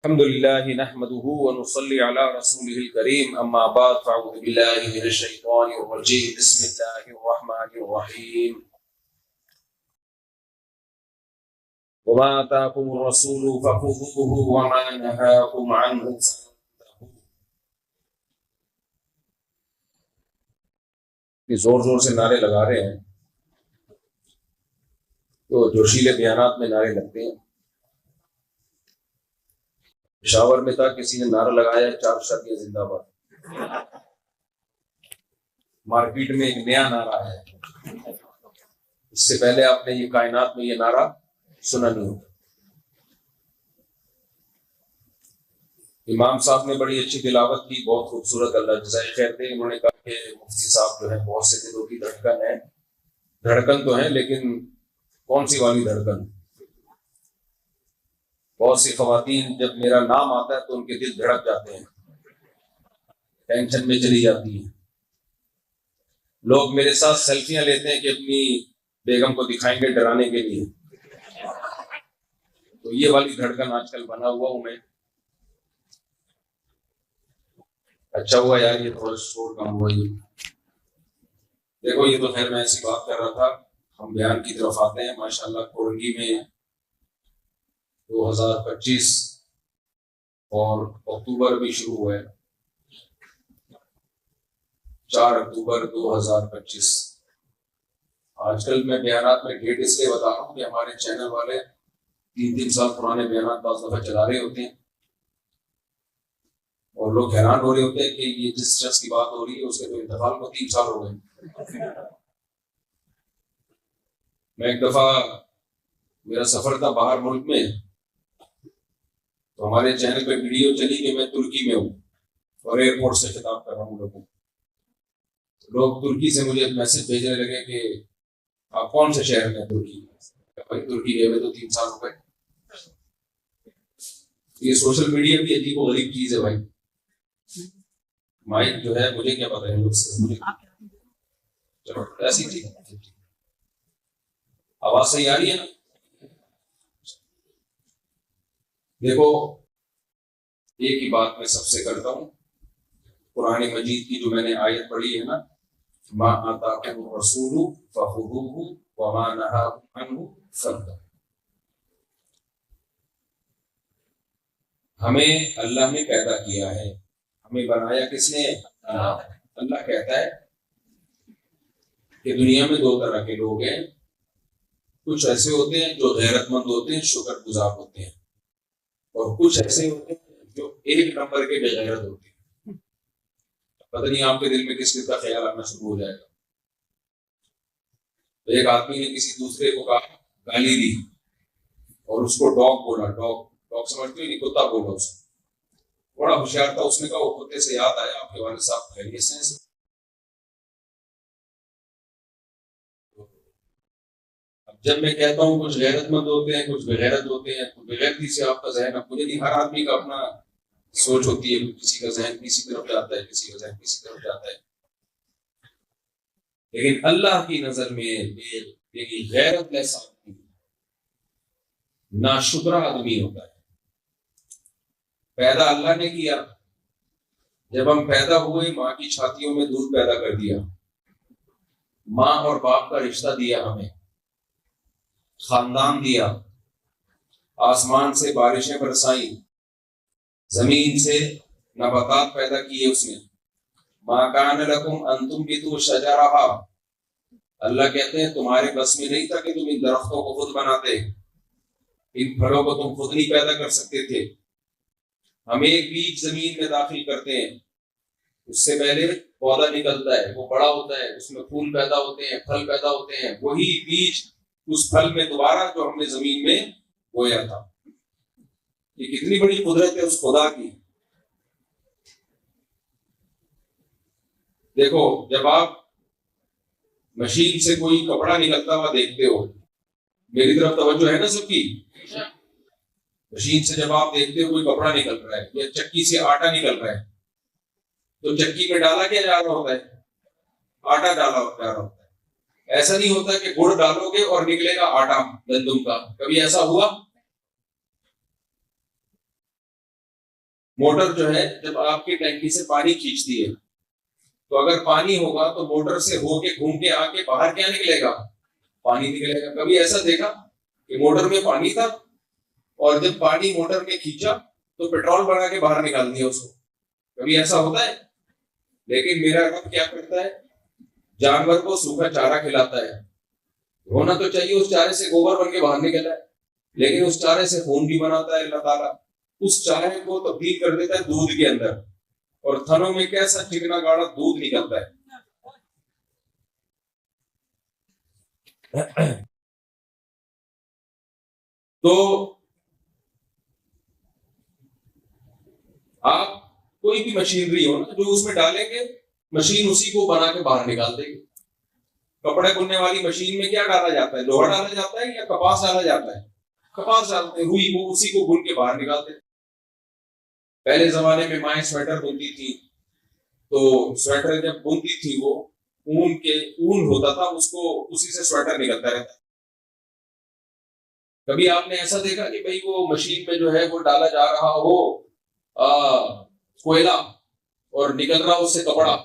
الحمد لله نحمده ونصلي على رسوله الكريم أما بعد فأعوذ بالله من الشيطان الرجيم بسم الله الرحمن الرحيم وما آتاكم الرسول فخذوه وما نهاكم عنه فانتهوا. زور زور سے نعرے لگا رہے ہیں تو جوشیلے بیانات میں نعرے لگتے ہیں. پشاور میں تھا کسی نے نعرہ لگایا چار شادیاں زندہ باد. مارکیٹ میں ایک نیا نعرہ ہے, اس سے پہلے آپ نے یہ کائنات میں یہ نعرہ سنا نہیں ہوگا. امام صاحب نے بڑی اچھی تلاوت کی, بہت خوبصورت, اللہ جزائے خیر دے. انہوں نے کہا کہ مفتی صاحب جو ہے بہت سے دلوں کی دھڑکن ہے. دھڑکن تو ہے لیکن کون سی والی دھڑکن؟ بہت سی خواتین جب میرا نام آتا ہے تو ان کے دل دھڑک جاتے ہیں, ٹینشن میں چلی جاتی ہیں. لوگ میرے ساتھ سیلفیاں لیتے ہیں کہ اپنی بیگم کو دکھائیں گے ڈرانے کے لیے. تو یہ والی دھڑکن آج کل بنا ہوا ہوں میں. اچھا ہوا یار یہ تھوڑا شور کم ہوا. یہ دیکھو یہ تو خیر میں ایسی بات کر رہا تھا, ہم بیان کی طرف آتے ہیں. ماشاءاللہ کورنگی میں 2025 اور اکتوبر بھی شروع ہوا ہے, 4 اکتوبر 2025. آج کل میں بیانات میں ڈیٹ اس لیے بتا رہا ہوں کہ ہمارے چینل والے 3 سال پرانے بیانات بعض دفعہ چلا رہے ہوتے ہیں اور لوگ حیران ہو رہے ہوتے ہیں کہ یہ جس شخص کی بات ہو رہی ہے اس کے تو انتقال کو 3 سال ہو گئے. میں ایک دفعہ میرا سفر تھا باہر ملک میں, تو ہمارے چینل پہ ویڈیو چلی کہ میں ترکی میں ہوں اور ایئرپورٹ سے خطاب کر رہا ہوں لوگوں. لوگ ترکی سے مجھے میسج بھیجنے لگے کہ آپ کون سے شہر میں؟ ترکی. بھائی ترکی گئے ہوئے تو 3 سال ہو گئے. یہ سوشل میڈیا بھی عجیب و غریب چیز ہے بھائی. مائک جو ہے مجھے کیا پتا ہے لوگ سے, چلو ایسی ٹھیک ہے. آواز صحیح آ رہی ہے نا؟ دیکھو ایک ہی بات میں سب سے کرتا ہوں, قرآن مجید کی جو میں نے آیت پڑھی ہے نا, ما آتاکم الرسول فخذوہ وما نہاکم عنہ فانتہوا. ہمیں اللہ نے پیدا کیا ہے, ہمیں بنایا کس نے؟ اللہ کہتا ہے کہ دنیا میں 2 طرح کے لوگ ہیں. کچھ ایسے ہوتے ہیں جو غیرت مند ہوتے ہیں, شکر گزار ہوتے ہیں, اور کچھ ایسے ہوتے ہیں جو 1 نمبر کے بے غیرت ہوتے ہیں. پتہ نہیں آپ کے دل میں کس کا خیال آنا شروع ہو جائے گا. تو ایک آدمی نے کسی دوسرے کو کہا, گالی دی اور اس کو ڈاگ بولا. ڈاگ سمجھتے نہیں, کتا بولا. اس کو بڑا ہوشیار تھا, اس نے کہا وہ کتے سے یاد آیا آپ کے والد صاحب خیریت سے ہیں؟ جب میں کہتا ہوں کچھ غیرت مند ہوتے ہیں کچھ بغیرت ہوتے ہیں, تو بغیرتی سے آپ کا ذہن, اب مجھے نہیں, ہر آدمی کا اپنا سوچ ہوتی ہے. کسی کا ذہن کسی طرف جاتا ہے, کسی کا ذہن کسی طرف جاتا ہے. لیکن اللہ کی نظر میں غیرت لیس آدمی ناشکرا آدمی ہوتا ہے. پیدا اللہ نے کیا, جب ہم پیدا ہوئے ماں کی چھاتیوں میں دودھ پیدا کر دیا, ماں اور باپ کا رشتہ دیا, ہمیں خاندان دیا, آسمان سے بارشیں برسائیں, زمین سے نباتات پیدا کیے اس نے. ما کان لکم ان تنبتوا شجرہا, اللہ کہتے ہیں تمہارے بس میں نہیں تھا کہ تم ان درختوں کو خود بناتے, ان پھلوں کو تم خود نہیں پیدا کر سکتے تھے. ہم ایک بیج زمین میں داخل کرتے ہیں, اس سے پہلے پودا نکلتا ہے, وہ بڑا ہوتا ہے, اس میں پھول پیدا ہوتے ہیں, پھل پیدا ہوتے ہیں, وہی بیج اس پھل میں دوبارہ جو ہم نے زمین میں بویا تھا. یہ کتنی بڑی قدرت ہے اس خدا کی. دیکھو جب آپ مشین سے کوئی کپڑا نکلتا ہوا دیکھتے ہو, میری طرف توجہ ہے نا سب کی, مشین سے جب آپ دیکھتے ہو کوئی کپڑا نکل رہا ہے یا چکی سے آٹا نکل رہا ہے, تو چکی میں ڈالا کیا جا رہا ہوتا ہے؟ آٹا ڈالا جا رہا ہوتا ہے. ایسا نہیں ہوتا کہ گڑ ڈالو گے اور نکلے گا آٹا گندم کا. کبھی ایسا ہوا؟ موٹر جو ہے جب آپ کی ٹینکی سے پانی کھینچتی ہے تو اگر پانی ہوگا تو موٹر سے ہو کے گھوم کے آ کے باہر کیا نکلے گا؟ پانی نکلے گا. کبھی ایسا دیکھا کہ موٹر میں پانی تھا اور جب پانی موٹر میں کھینچا تو پیٹرول بنا کے باہر نکال دیا اس کو؟ کبھی ایسا ہوتا ہے؟ لیکن میرا رب کیا کرتا ہے؟ جانور کو سوکھا چارہ کھلاتا ہے. ہونا تو چاہیے اس چارے سے گوبر بن کے باہر نکلا ہے، لیکن اس چارے سے خون بھی بناتا ہے اللہ تعالیٰ. اس چارے کو تبدیل کر دیتا ہے دودھ کے اندر، اور تھنوں میں کیسا چکنا گاڑا دودھ نکلتا ہے. تو آپ کوئی بھی مشینری ہو نا جو اس میں ڈالیں گے مشین اسی کو بنا کے باہر نکال دے گی. کپڑے بننے والی مشین میں کیا ڈالا جاتا ہے؟ لوہا ڈالا جاتا ہے یا کپاس ڈالا جاتا ہے؟ کپاس ڈالتے ہیں، روئی وہ اسی کو بن کے باہر نکالتے. پہلے زمانے میں مائیں سویٹر بنتی تھی تو سویٹر جب بنتی تھی وہ اون ہوتا تھا، اس کو اسی سے سویٹر نکلتا رہتا. کبھی آپ نے ایسا دیکھا کہ بھئی وہ مشین میں جو ہے وہ ڈالا جا رہا ہو کوئلہ اور نکل رہا اس سے کپڑا؟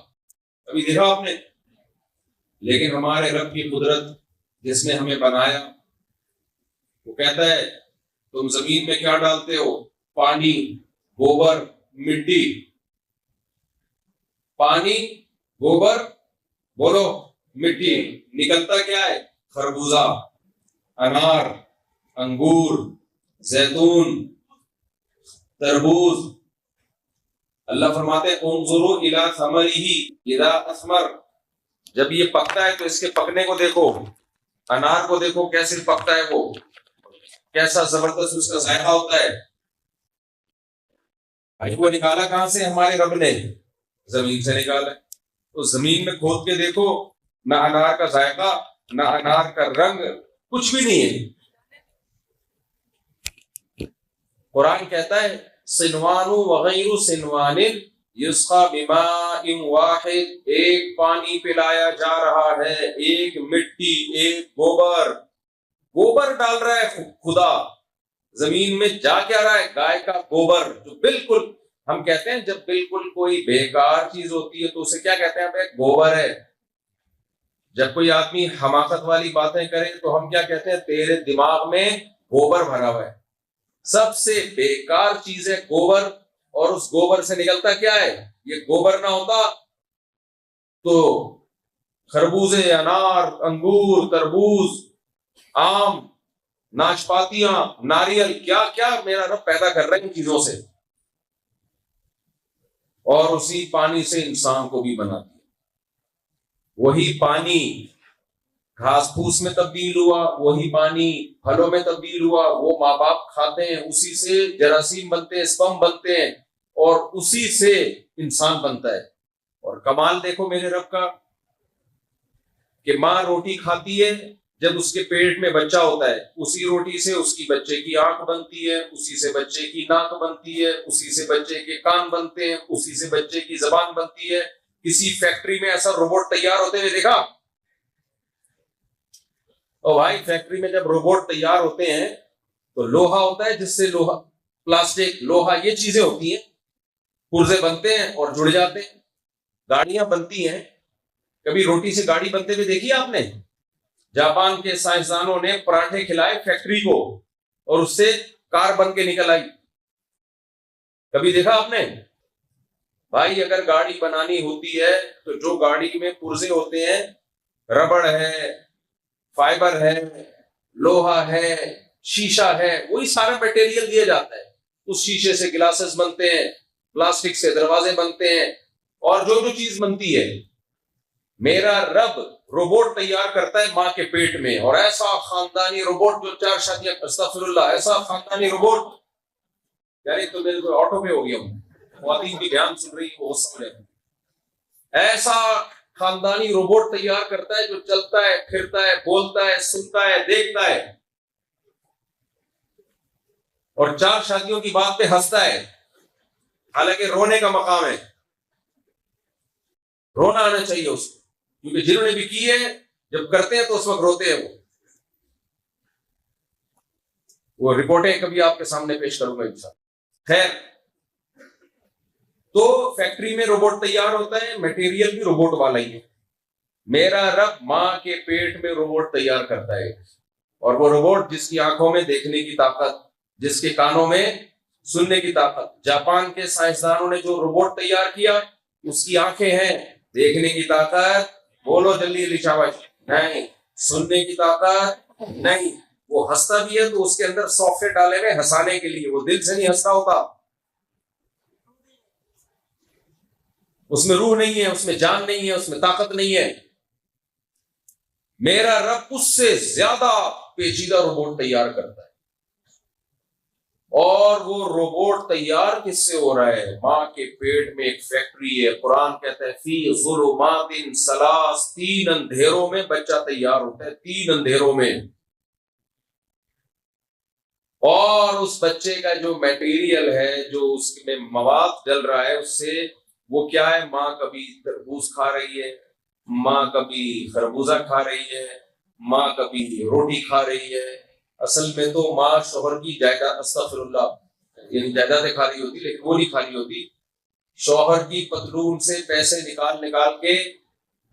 کبھی دیکھا آپ نے؟ لیکن ہمارے رب کی قدرت جس نے ہمیں بنایا وہ کہتا ہے تم زمین میں کیا ڈالتے ہو؟ پانی، گوبر، مٹی. پانی، گوبر، بولو مٹی. نکلتا کیا ہے؟ خربوزہ، انار، انگور، زیتون، تربوز. اللہ فرماتے ہیں انظروا الی ثمرہ اذا اثمر، جب یہ پکتا ہے تو اس کے پکنے کو دیکھو. انار کو دیکھو کیسے پکتا ہے، وہ کیسا زبردست اس کا ذائقہ ہوتا ہے. وہ نکالا کہاں سے ہمارے رب نے؟ زمین سے نکالا. تو زمین میں کھود کے دیکھو، نہ انار کا ذائقہ، نہ انار کا رنگ، کچھ بھی نہیں ہے. قرآن کہتا ہے سنوان وغیر سنوان یسقى بماء واحد، ایک پانی پلایا جا رہا ہے، ایک مٹی، ایک گوبر ڈال رہا ہے خدا زمین میں. جا کیا رہا ہے؟ گائے کا گوبر، جو بالکل ہم کہتے ہیں جب بالکل کوئی بیکار چیز ہوتی ہے تو اسے کیا کہتے ہیں؟ بھائی گوبر ہے. جب کوئی آدمی حماقت والی باتیں کرے تو ہم کیا کہتے ہیں؟ تیرے دماغ میں گوبر بھرا ہوا ہے. سب سے بیکار چیز ہے گوبر، اور اس گوبر سے نکلتا کیا ہے؟ یہ گوبر نہ ہوتا تو خربوزے، انار، انگور، تربوز، آم، ناشپاتیاں، ناریل، کیا کیا میرا رب پیدا کر رہے ہیں ان چیزوں سے. اور اسی پانی سے انسان کو بھی بنا دیا. وہی پانی گھاس پھوس میں تبدیل ہوا، وہی پانی پھلوں میں تبدیل ہوا، وہ ماں باپ کھاتے ہیں، اسی سے جراثیم بنتے ہیں، اسپم بنتے ہیں، اور اسی سے انسان بنتا ہے. اور کمال دیکھو میرے رب کا کہ ماں روٹی کھاتی ہے جب اس کے پیٹ میں بچہ ہوتا ہے، اسی روٹی سے اس کی بچے کی آنکھ بنتی ہے، اسی سے بچے کی ناک بنتی ہے، اسی سے بچے کے کان بنتے ہیں، اسی سے بچے کی زبان بنتی ہے. کسی فیکٹری میں ایسا روبوٹ تیار ہوتے ہوئے دیکھا؟ اور بھائی فیکٹری میں جب روبوٹ تیار ہوتے ہیں تو لوہا ہوتا ہے، جس سے لوہا، پلاسٹک، لوہا، یہ چیزیں ہوتی ہیں، پرزے بنتے ہیں اور جڑ جاتے ہیں. گاڑیاں بنتی ہیں، کبھی روٹی سے گاڑی بنتے ہوئے دیکھی آپ نے؟ جاپان کے سائنسدانوں نے پراٹھے کھلائے فیکٹری کو اور اس سے کار بن کے نکل آئی. کبھی دیکھا آپ نے؟ بھائی اگر گاڑی بنانی ہوتی ہے تو جو گاڑی میں پرزے ہوتے ہیں، ربڑ ہے، فائبر ہے، لوہا ہے، شیشہ ہے، وہی سارا میٹیریل دیا جاتا ہے. اس شیشے سے گلاسز بنتے ہیں، پلاسٹک سے دروازے بنتے ہیں، اور جو چیز بنتی ہے. میرا رب روبوٹ تیار کرتا ہے ماں کے پیٹ میں، اور ایسا خاندانی روبوٹ جو 4 شادیاں، استغفر اللہ، ایسا خاندانی روبوٹ، یعنی تو میرے کو آٹو پہ ہو گیا ہوں، خواتین بھی دھیان سن رہی وہ سمجھ. ایسا خاندانی روبوٹ تیار کرتا ہے جو چلتا ہے، پھرتا ہے، بولتا ہے، سنتا ہے، دیکھتا ہے، اور 4 شادیوں کی بات پہ ہنستا ہے، حالانکہ رونے کا مقام ہے. رونا آنا چاہیے اس کو، کیونکہ جنہوں نے بھی کی ہے جب کرتے ہیں تو اس وقت روتے ہیں. وہ رپورٹیں کبھی آپ کے سامنے پیش کروں گا انشاءاللہ. خیر، تو فیکٹری میں روبوٹ تیار ہوتا ہے، میٹیریل بھی روبوٹ والا ہی ہے. میرا رب ماں کے پیٹ میں روبوٹ تیار کرتا ہے، اور وہ روبوٹ جس کی آنکھوں میں دیکھنے کی طاقت، جس کے کانوں میں سننے کی طاقت. جاپان کے سائنسدانوں نے جو روبوٹ تیار کیا، اس کی آنکھیں ہیں، دیکھنے کی طاقت، بولو جلدی علی شاباش، نہیں. سننے کی طاقت نہیں. وہ ہنستا بھی ہے تو اس کے اندر سافٹ ویئر ڈالے ہوئے ہنسانے کے لیے، وہ دل سے نہیں ہنستا ہوتا. اس میں روح نہیں ہے، اس میں جان نہیں ہے، اس میں طاقت نہیں ہے. میرا رب اس سے زیادہ پیچیدہ روبوٹ تیار کرتا ہے. اور وہ روبوٹ تیار کس سے ہو رہا ہے؟ ماں کے پیٹ میں ایک فیکٹری ہے. قرآن کہتا ہے فی ظلمات ثلاث، 3 اندھیروں میں بچہ تیار ہوتا ہے، 3 اندھیروں میں. اور اس بچے کا جو میٹیریل ہے، جو اس میں مواد ڈل رہا ہے، اس سے وہ کیا ہے؟ ماں کبھی تربوز کھا رہی ہے، ماں کبھی خربوزہ کھا رہی ہے، ماں کبھی روٹی کھا رہی ہے. اصل میں تو ماں شوہر کی جائیداد، استغفر اللہ، یعنی جائیدادیں کھا رہی ہوتی، لیکن وہ نہیں کھا رہی ہوتی. شوہر کی پتلون سے پیسے نکال نکال کے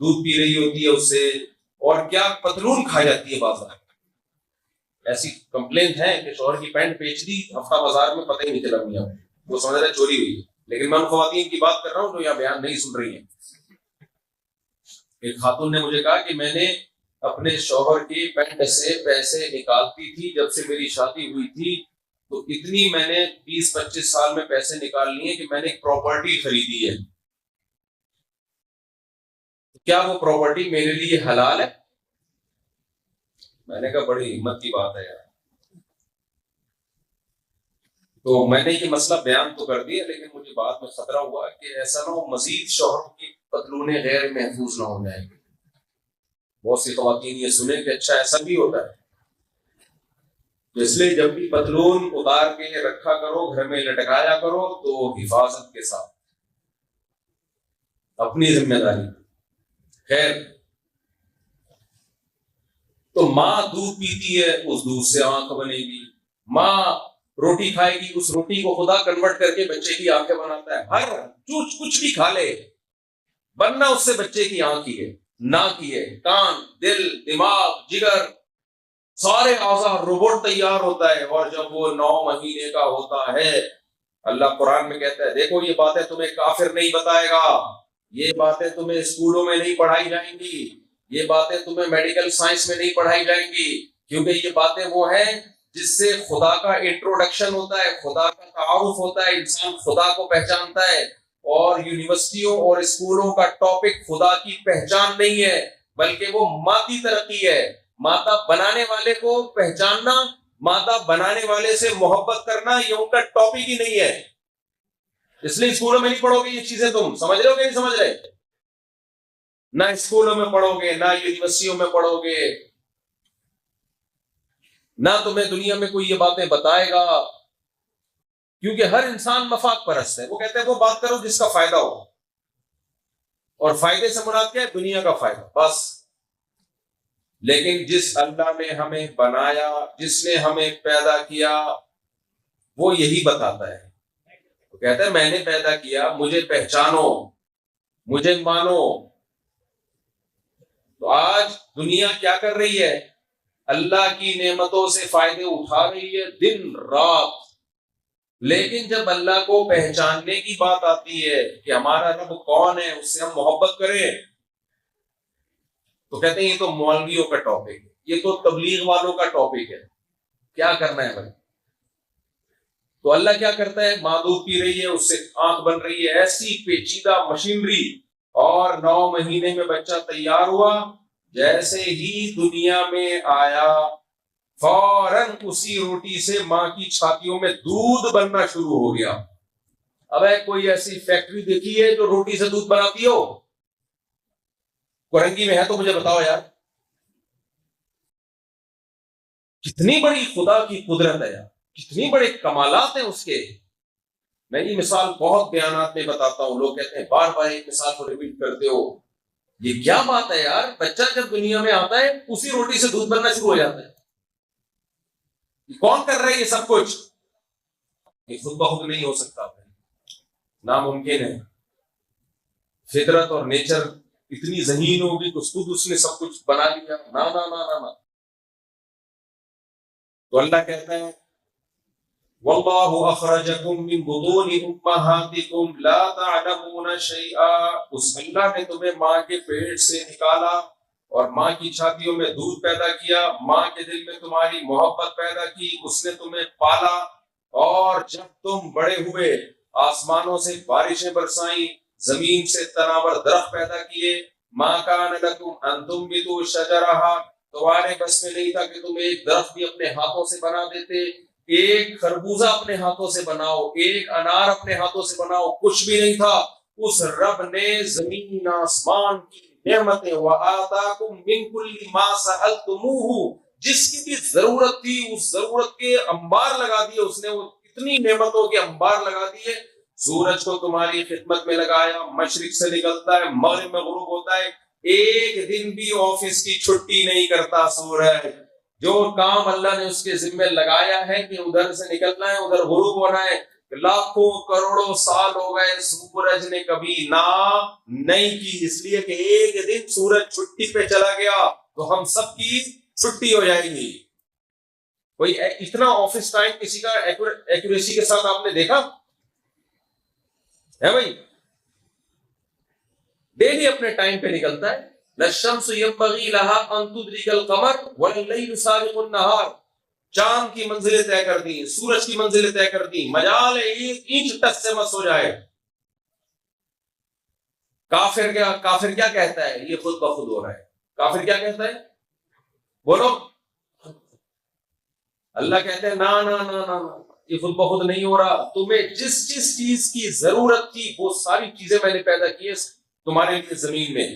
دودھ پی رہی ہوتی ہے اس سے، اور کیا پتلون کھائی جاتی ہے بازار. ایسی کمپلینٹ ہے کہ شوہر کی پینٹ بیچ دی ہفتہ بازار میں، پتہ ہی نہیں چلا میاں، وہ سمجھ رہے چوری ہوئی ہے. لیکن میں ان خواتین کی بات کر رہا ہوں جو یہاں بیان نہیں سن رہی ہیں. ایک خاتون نے مجھے کہا کہ میں نے اپنے شوہر کی پینٹ سے پیسے نکالتی تھی جب سے میری شادی ہوئی تھی، تو اتنی میں نے 20-25 سال میں پیسے نکال لیے کہ میں نے ایک پراپرٹی خریدی ہے. کیا وہ پراپرٹی میرے لیے حلال ہے؟ میں نے کہا بڑی ہمت کی بات ہے یار. تو میں نے یہ مسئلہ بیان تو کر دیا، لیکن مجھے بعد میں خطرہ ہوا کہ ایسا نہ ہو مزید شوہروں کی پتلونیں غیر محفوظ نہ ہو جائیں. بہت سی خواتین یہ سنیں کہ اچھا ایسا بھی ہوتا ہے. تو اس لیے جب بھی پتلون اتار کے رکھا کرو، گھر میں لٹکایا کرو تو حفاظت کے ساتھ، اپنی ذمہ داری. خیر، تو ماں دودھ پیتی ہے، اس دودھ سے آنکھ بنے گی. ماں روٹی کھائے گی، اس روٹی کو خدا کنورٹ کر کے بچے کی آنکھیں بناتا ہے. ہر کچھ بھی کھا لے، بننا اس سے بچے کی آنکھ ہی ہے، ناک ہی ہے، کان، دل، دماغ، جگر، سارے اعضاء روبوٹ تیار ہوتا ہے. اور جب وہ 9 مہینے کا ہوتا ہے، اللہ قرآن میں کہتا ہے دیکھو یہ باتیں تمہیں کافر نہیں بتائے گا، یہ باتیں تمہیں اسکولوں میں نہیں پڑھائی جائیں گی، یہ باتیں تمہیں میڈیکل سائنس میں نہیں پڑھائی جائیں گی، کیونکہ یہ باتیں وہ ہیں جس سے خدا کا انٹروڈکشن ہوتا ہے، خدا کا تعارف ہوتا ہے، انسان خدا کو پہچانتا ہے. اور یونیورسٹیوں اور اسکولوں کا ٹاپک خدا کی پہچان نہیں ہے، بلکہ وہ مادی ترقی ہے. مادہ بنانے والے کو پہچاننا، مادہ بنانے والے سے محبت کرنا، یہ ان کا ٹاپک ہی نہیں ہے. اس لیے اسکولوں میں نہیں پڑھو گے یہ چیزیں. تم سمجھ رہے ہو کہ نہیں سمجھ رہے؟ نہ اسکولوں میں پڑھو گے، نہ یونیورسٹیوں میں پڑھو گے، نہ تمہیں دنیا میں کوئی یہ باتیں بتائے گا، کیونکہ ہر انسان مفاد پرست ہے. وہ کہتے ہیں وہ بات کرو جس کا فائدہ ہو، اور فائدے سے مراد کیا ہے؟ دنیا کا فائدہ بس. لیکن جس اللہ نے ہمیں بنایا، جس نے ہمیں پیدا کیا، وہ یہی بتاتا ہے. وہ کہتا ہے میں نے پیدا کیا، مجھے پہچانو، مجھے مانو. تو آج دنیا کیا کر رہی ہے؟ اللہ کی نعمتوں سے فائدے اٹھا رہی ہے دن رات. لیکن جب اللہ کو پہچاننے کی بات آتی ہے کہ ہمارا رب کون ہے، اس سے ہم محبت کریں، تو کہتے ہیں یہ تو مولویوں کا ٹاپک ہے، یہ تو تبلیغ والوں کا ٹاپک ہے، کیا کرنا ہے بھائی؟ تو اللہ کیا کرتا ہے؟ ماں دودھ پی رہی ہے، اس سے آنکھ بن رہی ہے، ایسی پیچیدہ مشینری، اور 9 مہینے میں بچہ تیار ہوا. جیسے ہی دنیا میں آیا، فوراً اسی روٹی سے ماں کی چھاتیوں میں دودھ بننا شروع ہو گیا. اب کوئی ایسی فیکٹری دیکھی ہے جو روٹی سے دودھ بناتی ہو؟ کورنگی میں ہے تو مجھے بتاؤ یار. کتنی بڑی خدا کی قدرت ہے یار، کتنی بڑے کمالات ہیں اس کے. میں یہ مثال بہت بیانات میں بتاتا ہوں، لوگ کہتے ہیں بار بار ایک مثال کو ریپیٹ کرتے ہو، یہ کیا بات ہے یار؟ بچہ جب دنیا میں آتا ہے اسی روٹی سے دودھ بننا شروع ہو جاتا ہے. کون کر رہا ہے یہ سب کچھ؟ یہ خود بخود نہیں ہو سکتا. ناممکن ہے. فطرت اور نیچر اتنی ذہین ہوگی کہ خود اس نے سب کچھ بنا لیا؟ نا نا نا نا نا. تو اللہ کہتا ہے واللہ اخرجکم من بطون امہاتکم لا تعلمون شیئا. اس اللہ نے تمہیں ماں کے پیٹ سے نکالا اور ماں کی چھاتیوں میں دودھ پیدا کیا، ماں کے دل میں تمہاری محبت پیدا کی، اس نے تمہیں پالا، اور جب تم بڑے ہوئے آسمانوں سے بارشیں برسائیں، زمین سے تناور درخت پیدا کیے. ما کان لکم ان تنبتوا شجرہا، تمہارے بس میں نہیں تھا کہ تم ایک درخت بھی اپنے ہاتھوں سے بنا دیتے. ایک خربوزہ اپنے ہاتھوں سے بناؤ، ایک انار اپنے ہاتھوں سے بناؤ، کچھ بھی نہیں تھا. اس رب نے زمین آسمان کی نعمتیں وآتاکم من کل ما سألتموہ، جس کی بھی ضرورت تھی اس ضرورت کے انبار لگا دیے. اس نے وہ اتنی نعمتوں کے انبار لگا دیے. سورج کو تمہاری خدمت میں لگایا، مشرق سے نکلتا ہے مغرب میں غروب ہوتا ہے. ایک دن بھی آفس کی چھٹی نہیں کرتا سورج. جو کام اللہ نے اس کے ذمہ لگایا ہے کہ ادھر سے نکلنا ہے ادھر غروب ہونا ہے، لاکھوں کروڑوں سال ہو گئے سورج نے کبھی نہ نہیں کی. اس لیے کہ ایک دن سورج چھٹی پہ چلا گیا تو ہم سب کی چھٹی ہو جائے گی. کوئی اتنا آفس ٹائم کسی کا ایکوریسی کے ساتھ آپ نے دیکھا ہے بھائی؟ ڈیلی اپنے ٹائم پہ نکلتا ہے. للشمس ينبغي لها ان تدرك القمر والليل سابق النهار. چاند کی منزلیں طے کر دی، سورج کی منزلیں طے کر دی، مجال ایک انچ تک سے مس ہو جائے. کافر کیا کہتا ہے؟ یہ خود بخود ہو رہا ہے. کافر کیا کہتا ہے؟ بولو. اللہ کہتے ہیں نا نا نا نا، یہ خود بخود نہیں ہو رہا. تمہیں جس چیز کی ضرورت تھی وہ ساری چیزیں میں نے پیدا کی تمہارے لیے زمین میں.